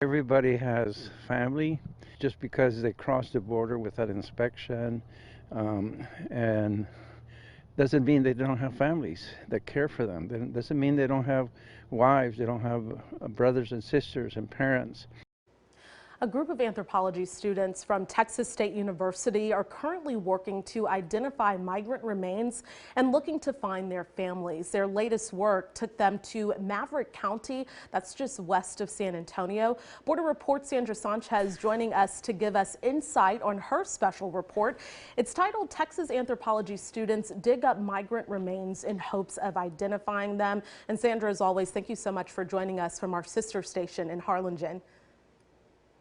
Everybody has family just because they cross the border without inspection, and doesn't mean they don't have families that care for them. Doesn't mean they don't have wives, they don't have brothers and sisters and parents. A group of anthropology students from Texas State University are currently working to identify migrant remains and looking to find their families. Their latest work took them to Maverick County, that's just west of San Antonio. Border Report's Sandra Sanchez joining us to give us insight on her special report. It's titled Texas Anthropology Students Dig Up Migrant Remains in Hopes of Identifying Them. And Sandra, as always, thank you so much for joining us from our sister station in Harlingen.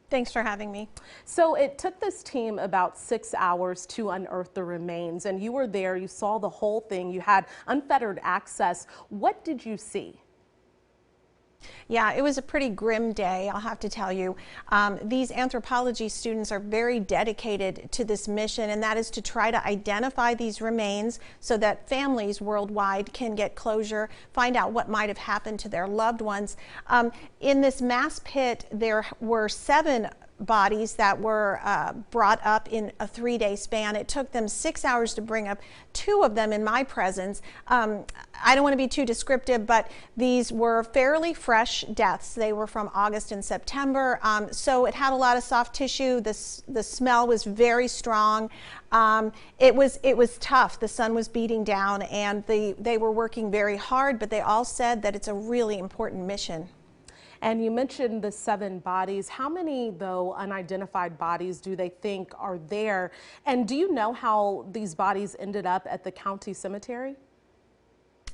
Thanks for having me. So it took this team about 6 hours to unearth the remains, and you were there, you saw the whole thing, you had unfettered access. What did you see? Yeah, it was a pretty grim day, I'll have to tell you. These anthropology students are very dedicated to this mission, and that is to try to identify these remains so that families worldwide can get closure, find out what might have happened to their loved ones. In this mass pit, there were 7 bodies that were brought up in a 3-day span. It took them 6 hours to bring up 2 of them in my presence. I don't want to be too descriptive, but these were fairly fresh deaths. They were from August and September, so it had a lot of soft tissue. The smell was very strong. It was tough. The sun was beating down, and they were working very hard, but they all said that it's a really important mission. And you mentioned the 7 bodies. How many, though, unidentified bodies do they think are there? And do you know how these bodies ended up at the county cemetery?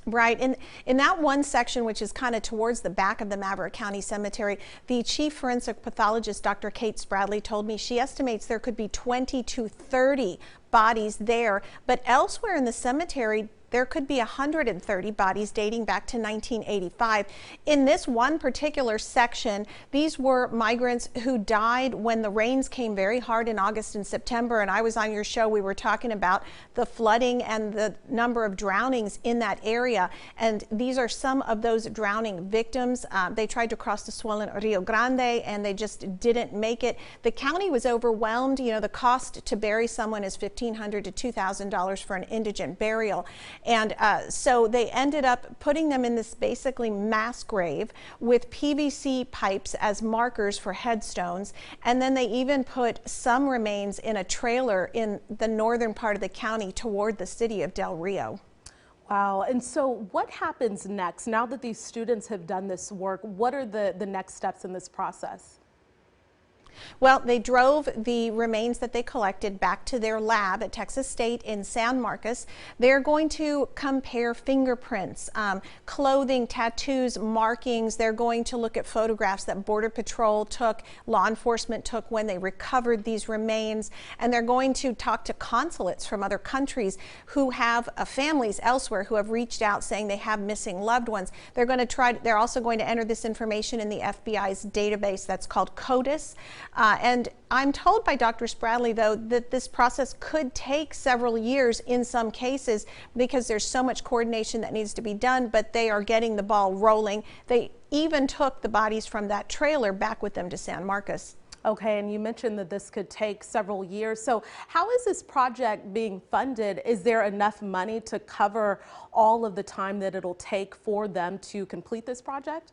Right. In that one section, which is kind of towards the back of the Maverick County Cemetery, the chief forensic pathologist, Dr. Kate Spradley, told me she estimates there could be 20 to 30 bodies there. But elsewhere in the cemetery, there could be 130 bodies dating back to 1985. In this one particular section, these were migrants who died when the rains came very hard in August and September. And I was on your show, we were talking about the flooding and the number of drownings in that area. And these are some of those drowning victims. They tried to cross the swollen Rio Grande and they just didn't make it. The county was overwhelmed. You know, the cost to bury someone is $1,500 to $2,000 for an indigent burial. And so they ended up putting them in this basically mass grave with PVC pipes as markers for headstones. And then they even put some remains in a trailer in the northern part of the county toward the city of Del Rio. Wow. And so what happens next? Now that these students have done this work, what are the next steps in this process? Well, they drove the remains that they collected back to their lab at Texas State in San Marcos. They're going to compare fingerprints, clothing, tattoos, markings. They're going to look at photographs that Border Patrol took, law enforcement took when they recovered these remains. And they're going to talk to consulates from other countries who have families elsewhere who have reached out saying they have missing loved ones. They're also going to enter this information in the FBI's database that's called CODIS. And I'm told by Dr. Spradley, though, that this process could take several years in some cases because there's so much coordination that needs to be done, but they are getting the ball rolling. They even took the bodies from that trailer back with them to San Marcos. Okay, and you mentioned that this could take several years. So how is this project being funded? Is there enough money to cover all of the time that it'll take for them to complete this project?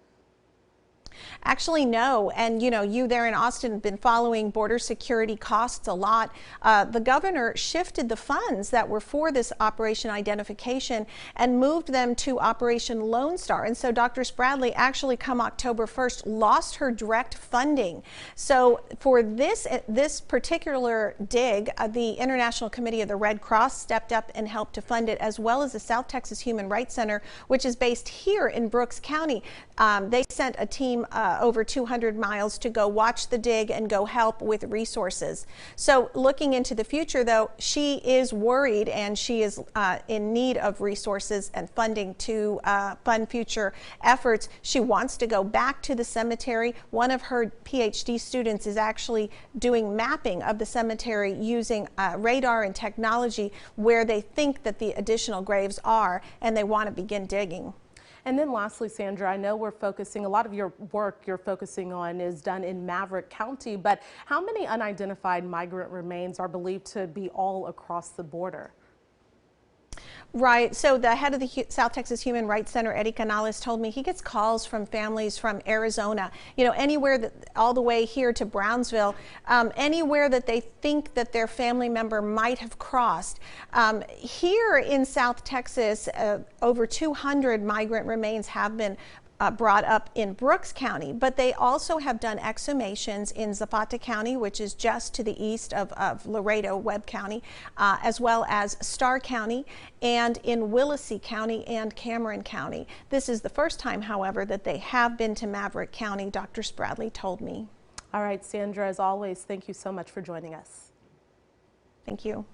Actually, no. And you there in Austin have been following border security costs a lot. The governor shifted the funds that were for this Operation Identification and moved them to Operation Lone Star. And so Dr. Spradley actually come October 1st lost her direct funding. So for this particular dig, the International Committee of the Red Cross stepped up and helped to fund it, as well as the South Texas Human Rights Center, which is based here in Brooks County. They sent a team over 200 miles to go watch the dig and go help with resources. So looking into the future, though, she is worried and she is in need of resources and funding to fund future efforts. She wants to go back to the cemetery. One of her PhD students is actually doing mapping of the cemetery using radar and technology where they think that the additional graves are, and they want to begin digging. And then lastly, Sandra, I know we're focusing, a lot of your work you're focusing on is done in Maverick County, but how many unidentified migrant remains are believed to be all across the border? Right. So the head of the South Texas Human Rights Center, Eddie Canales, told me he gets calls from families from Arizona, anywhere that, all the way here to Brownsville, anywhere that they think that their family member might have crossed. Here in South Texas, over 200 migrant remains have been brought up in Brooks County, but they also have done exhumations in Zapata County, which is just to the east of Laredo, Webb County, as well as Starr County, and in Willacy County and Cameron County. This is the first time, however, that they have been to Maverick County, Dr. Spradley told me. All right, Sandra, as always, thank you so much for joining us. Thank you.